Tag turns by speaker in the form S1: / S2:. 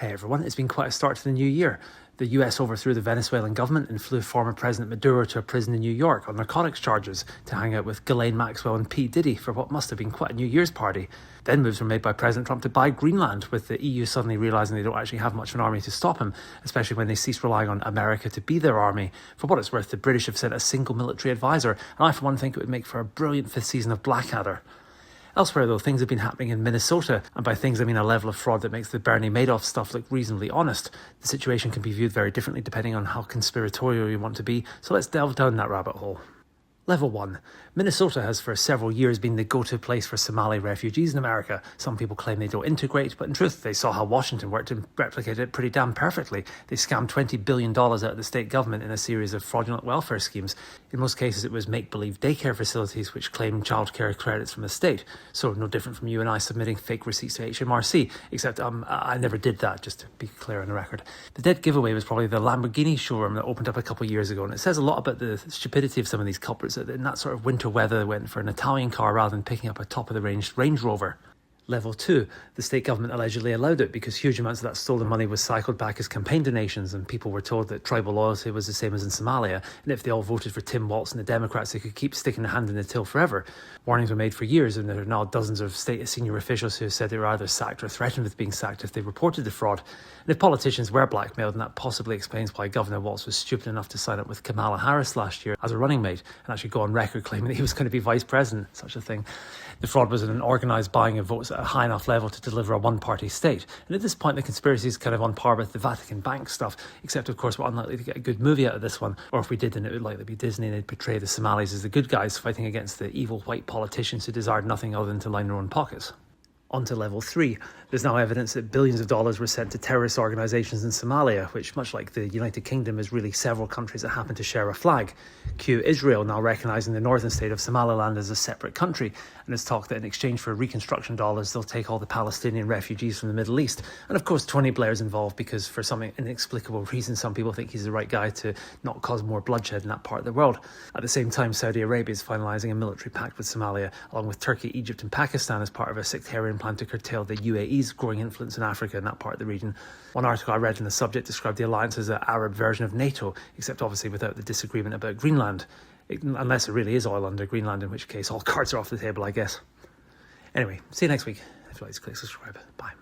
S1: Hey everyone, it's been quite a start to the new year. The US overthrew the Venezuelan government and flew former President Maduro to a prison in New York on narcotics charges to hang out with Ghislaine Maxwell and P. Diddy for what must have been quite a New Year's party. Then moves were made by President Trump to buy Greenland, with the EU suddenly realising they don't actually have much of an army to stop him, especially when they ceased relying on America to be their army. For what it's worth, the British have sent a single military advisor, and I for one think it would make for a brilliant fifth season of Blackadder. Elsewhere, though, things have been happening in Minnesota, and by things I mean a level of fraud that makes the Bernie Madoff stuff look reasonably honest. The situation can be viewed very differently depending on how conspiratorial you want to be, so let's delve down that rabbit hole. Level 1. Minnesota has for several years been the go-to place for Somali refugees in America. Some people claim they don't integrate, but in truth they saw how Washington worked and replicated it pretty damn perfectly. They scammed $20 billion out of the state government in a series of fraudulent welfare schemes. In most cases it was make-believe daycare facilities which claimed childcare credits from the state. So no different from you and I submitting fake receipts to HMRC, except I never did that, just to be clear on the record. The dead giveaway was probably the Lamborghini showroom that opened up a couple of years ago, and it says a lot about the stupidity of some of these culprits that in that sort of winter weather they went for an Italian car rather than picking up a top-of-the-range Range Rover. Level 2. The state government allegedly allowed it because huge amounts of that stolen money was cycled back as campaign donations, and people were told that tribal loyalty was the same as in Somalia, and if they all voted for Tim Walz and the Democrats they could keep sticking the hand in the till forever. Warnings were made for years, and there are now dozens of state senior officials who have said they were either sacked or threatened with being sacked if they reported the fraud. And if politicians were blackmailed, then that possibly explains why Governor Walz was stupid enough to sign up with Kamala Harris last year as a running mate, and actually go on record claiming that he was going to be vice president, such a thing. The fraud was an organised buying of votes at a high enough level to deliver a one-party state. And at this point, the conspiracy is kind of on par with the Vatican Bank stuff, except of course we're unlikely to get a good movie out of this one, or if we did, then it would likely be Disney and they'd portray the Somalis as the good guys fighting against the evil white politicians who desired nothing other than to line their own pockets. On to level 3. There's now evidence that billions of dollars were sent to terrorist organisations in Somalia, which, much like the United Kingdom, is really several countries that happen to share a flag. Cue Israel now recognising the northern state of Somaliland as a separate country, and it's talk that in exchange for reconstruction dollars, they'll take all the Palestinian refugees from the Middle East. And of course, Tony Blair's involved because for some inexplicable reason, some people think he's the right guy to not cause more bloodshed in that part of the world. At the same time, Saudi Arabia is finalising a military pact with Somalia, along with Turkey, Egypt and Pakistan as part of a sectarian plan to curtail the UAE's growing influence in Africa and that part of the region. One article I read on the subject described the alliance as an Arab version of NATO, except obviously without the disagreement about Greenland. Unless it really is all under Greenland, in which case all cards are off the table, I guess. Anyway, see you next week. If you like, click subscribe. Bye.